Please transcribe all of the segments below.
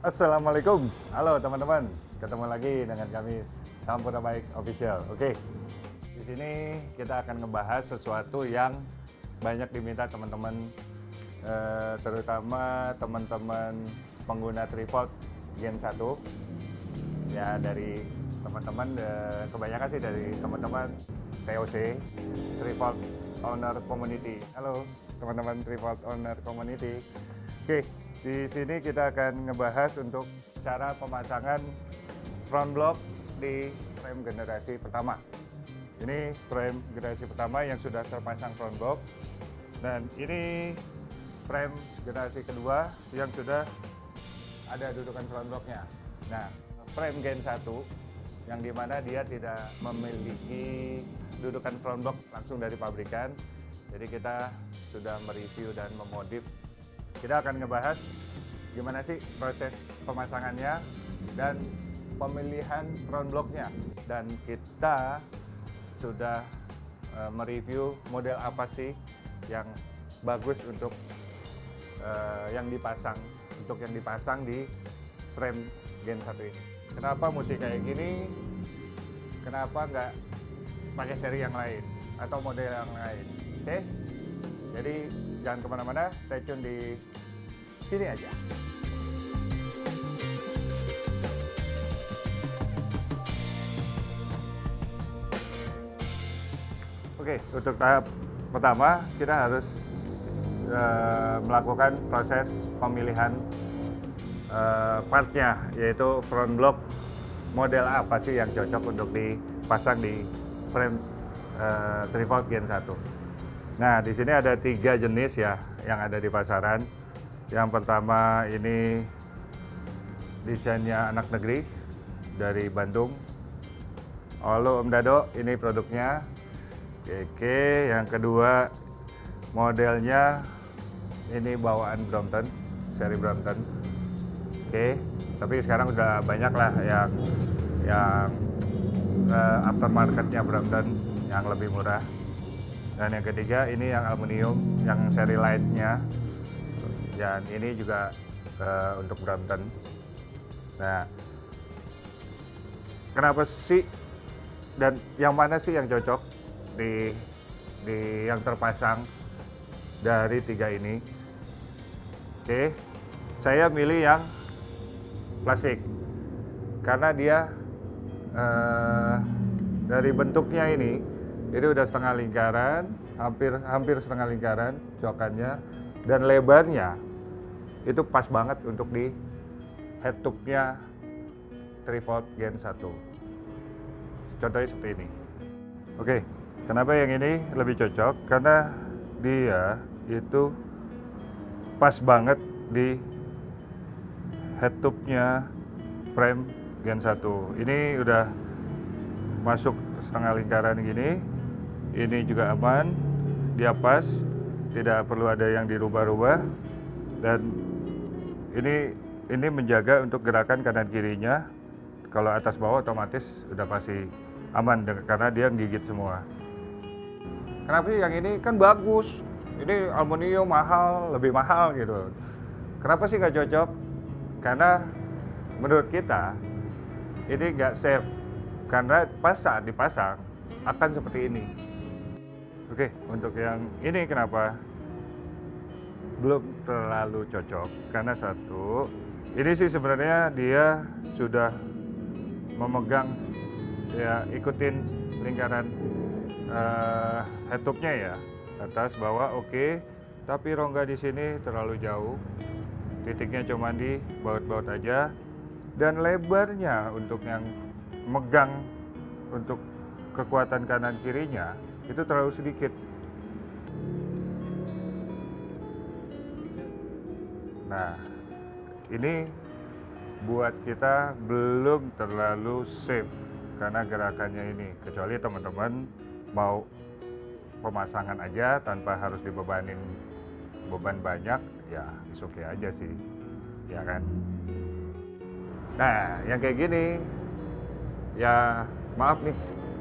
Assalamualaikum, halo teman-teman, ketemu lagi dengan kami Sampurna Baik Official. Oke, di sini kita akan ngebahas sesuatu yang banyak diminta teman-teman, terutama teman-teman pengguna Trivolt Gen 1, ya dari teman-teman, kebanyakan sih dari teman-teman TOC, Trivolt Owner Community. Halo teman-teman Trivolt Owner Community. Oke, di sini kita akan ngebahas untuk cara pemasangan front block di frame generasi pertama. Ini frame generasi pertama yang sudah terpasang front block, dan ini frame generasi kedua yang sudah ada dudukan front blocknya. Nah, frame Gen 1 yang dimana dia tidak memiliki dudukan front block langsung dari pabrikan, jadi kita sudah mereview dan memodif. Kita akan ngebahas gimana sih proses pemasangannya dan pemilihan front blocknya, dan kita sudah mereview model apa sih yang bagus untuk yang dipasang di frame Gen 1 ini. Kenapa mesti kayak gini? Kenapa nggak pakai seri yang lain atau model yang lain? Oke? Jadi jangan kemana-mana, stay tune di sini aja. Oke, untuk tahap pertama kita harus melakukan proses pemilihan partnya, yaitu front block model apa sih yang cocok untuk dipasang di frame Trivolt Gen 1. Nah, di sini ada 3 jenis ya yang ada di pasaran. Yang pertama ini desainnya anak negeri dari Bandung. Halo Om Dado, ini produknya. Oke, yang kedua modelnya ini bawaan Brompton, seri Brompton. Oke, tapi sekarang udah banyak lah yang aftermarketnya Brompton yang lebih murah. Dan yang ketiga ini yang aluminium, yang seri lightnya, dan ini juga untuk Brompton. Nah, kenapa sih dan yang mana sih yang cocok di yang terpasang dari 3 ini? Oke, saya milih yang plastik karena dia dari bentuknya ini udah setengah lingkaran, hampir setengah lingkaran cokannya, dan lebarnya itu pas banget untuk di head tube-nya Trivolt Gen 1. Contohnya seperti ini. Oke, kenapa yang ini lebih cocok? Karena dia itu pas banget di head tube-nya frame Gen 1. Ini udah masuk setengah lingkaran gini. Ini juga aman, dia pas, tidak perlu ada yang dirubah-rubah, dan ini menjaga untuk gerakan kanan kirinya. Kalau atas bawah otomatis udah pasti aman karena dia gigit semua. Kenapa sih yang ini kan bagus? Ini aluminium mahal, lebih mahal gitu. Kenapa sih nggak cocok? Karena menurut kita ini nggak safe, karena pas saat dipasang akan seperti ini. Oke, untuk yang ini kenapa belum terlalu cocok? Karena satu, ini sih sebenarnya dia sudah memegang, ya ikutin lingkaran head tube-nya ya, atas bawah oke, tapi rongga di sini terlalu jauh, titiknya cuma di baut-baut aja, dan lebarnya untuk yang megang untuk kekuatan kanan kirinya itu terlalu sedikit. Nah, ini buat kita belum terlalu safe karena gerakannya ini, kecuali teman-teman mau pemasangan aja tanpa harus dibebanin beban banyak, ya is okay aja sih, ya kan. Nah, yang kayak gini ya maaf nih,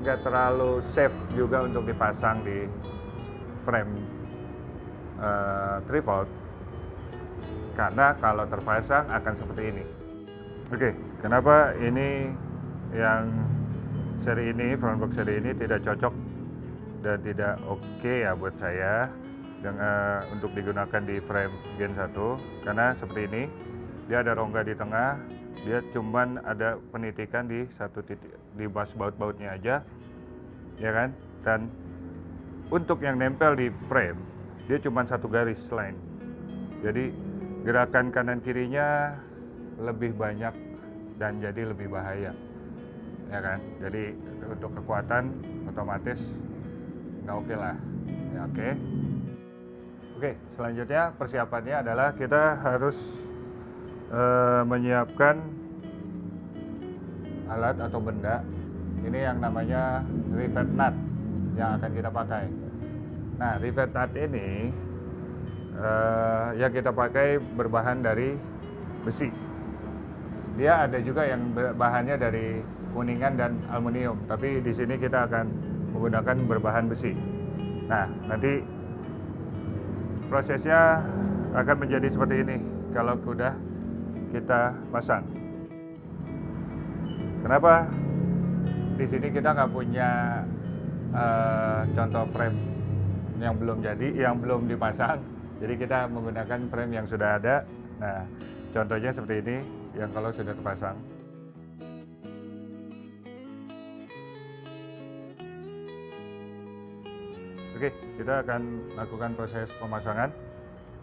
nggak terlalu safe juga untuk dipasang di frame Trivolt, karena kalau terpasang akan seperti ini. Oke, kenapa ini yang seri ini, front box seri ini tidak cocok dan tidak oke ya buat saya dengan untuk digunakan di frame Gen 1, karena seperti ini, dia ada rongga di tengah, dia cuman ada penitikan di satu titik di baut-bautnya aja, ya kan? Dan untuk yang nempel di frame, dia cuma satu garis line. Jadi gerakan kanan kirinya lebih banyak dan jadi lebih bahaya, ya kan? Jadi untuk kekuatan otomatis nggak oke lah, ya oke. Oke, selanjutnya persiapannya adalah kita harus menyiapkan alat atau benda. Ini yang namanya rivet nut yang akan kita pakai. Nah, rivet nut ini yang kita pakai berbahan dari besi. Dia ada juga yang bahannya dari kuningan dan aluminium, tapi di sini kita akan menggunakan berbahan besi. Nah, nanti prosesnya akan menjadi seperti ini kalau sudah kita pasang. Kenapa di sini kita nggak punya contoh frame yang belum jadi, yang belum dipasang, jadi kita menggunakan frame yang sudah ada. Nah, contohnya seperti ini yang kalau sudah terpasang. Oke, kita akan lakukan proses pemasangan.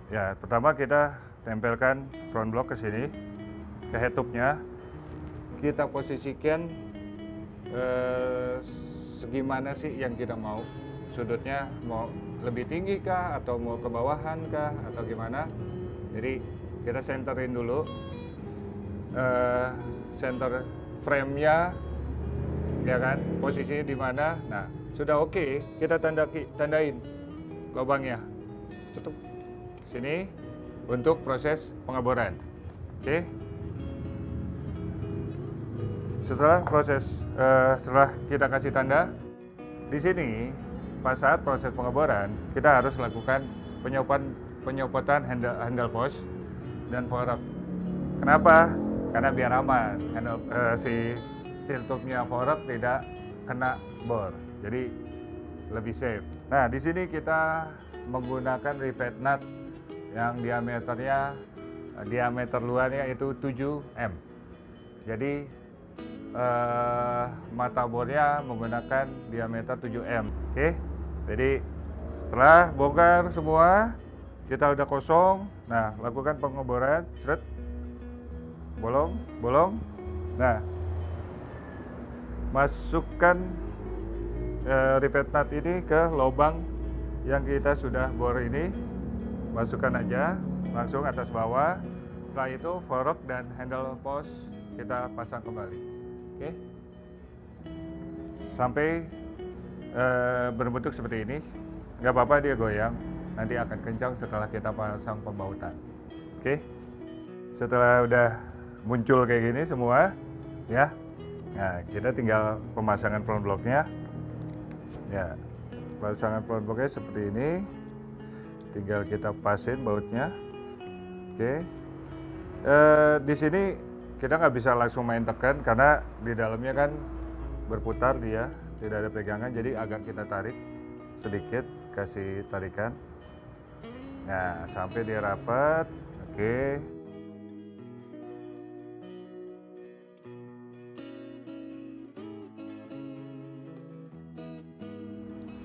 Ya, pertama kita tempelkan front block ke sini, ke head tube-nya. Kita posisikan segimana sih yang kita mau. Sudutnya mau lebih tinggi kah, atau mau ke bawahan kah, atau gimana. Jadi kita centerin dulu center frame-nya, ya kan, posisinya di mana. Nah, sudah oke, kita tandain lubangnya. Tutup sini untuk proses pengeboran. Oke. Setelah kita kasih tanda di sini, pas saat proses pengeboran kita harus lakukan penyopotan handle post dan forok. Kenapa? Karena biar aman, si steel tube-nya forok tidak kena bor, jadi lebih safe. Nah, di sini kita menggunakan rivet nut yang diameter luarnya itu 7 m. Jadi mata bornya menggunakan diameter 7 m. Oke, jadi setelah bongkar semua, kita udah kosong. Nah, lakukan pengeboran, seret, bolong. Nah, masukkan rivet nut ini ke lubang yang kita sudah bor ini. Masukkan aja langsung atas bawah. Setelah itu forok dan handle post kita pasang kembali. Oke, sampai berbentuk seperti ini. Nggak apa-apa dia goyang, nanti akan kencang setelah kita pasang pembautan. Oke, setelah udah muncul kayak gini semua, ya. Nah, kita tinggal pemasangan front blocknya. Ya, pemasangan front blocknya seperti ini. Tinggal kita pasin bautnya. Oke. Di sini kita nggak bisa langsung main tekan karena di dalamnya kan berputar dia, tidak ada pegangan, jadi agak kita tarik sedikit, kasih tarikan. Nah, sampai dia rapat. Oke.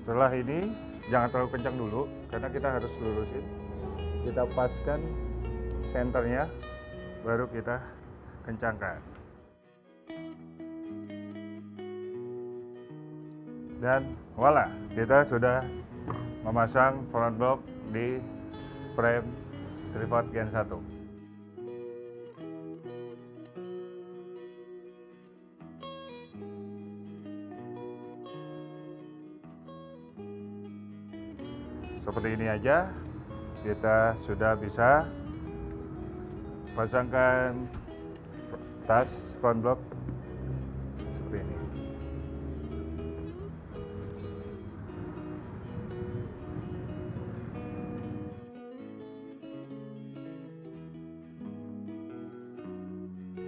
Setelah ini jangan terlalu kencang dulu karena kita harus lurusin. Kita paskan senternya, baru kita kencangkan. Dan voila, kita sudah memasang front block di frame Triford Gen 1. Seperti ini aja, kita sudah bisa pasangkan tas front block seperti ini.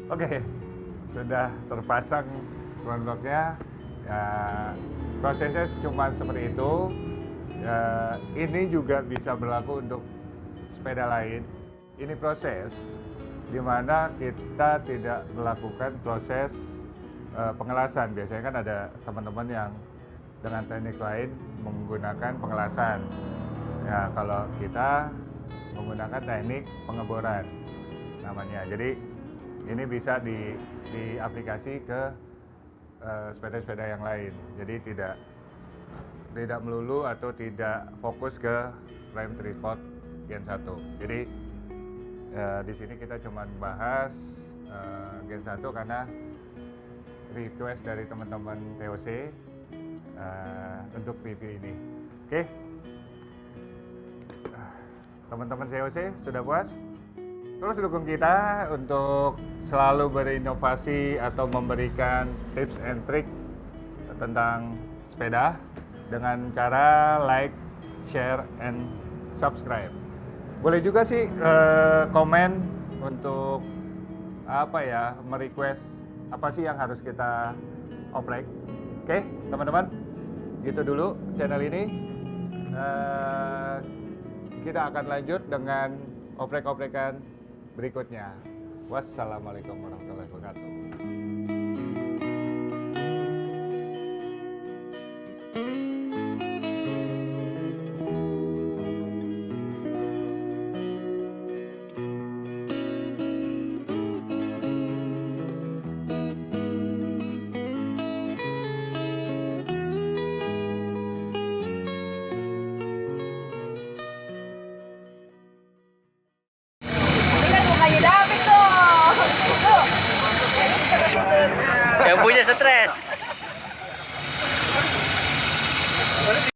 Oke, sudah terpasang front block-nya. Ya, prosesnya cuma seperti itu. Ya, ini juga bisa berlaku untuk sepeda lain. Ini proses di mana kita tidak melakukan proses pengelasan. Biasanya kan ada teman-teman yang dengan teknik lain menggunakan pengelasan. Ya, kalau kita menggunakan teknik pengeboran namanya. Jadi ini bisa diaplikasi ke sepeda-sepeda yang lain. Jadi tidak melulu atau tidak fokus ke frame tripod Gen 1. Jadi di sini kita cuma bahas Gen 1 karena request dari teman-teman TOC untuk review ini. Oke. Teman-teman TOC sudah puas? Terus dukung kita untuk selalu berinovasi atau memberikan tips and trick tentang sepeda dengan cara like, share, and subscribe. Boleh juga sih komen untuk apa ya, merequest apa sih yang harus kita oprek. Oke, teman-teman, gitu dulu channel ini. Kita akan lanjut dengan oprek-oprekan berikutnya. Wassalamualaikum warahmatullahi wabarakatuh. Yang punya stres.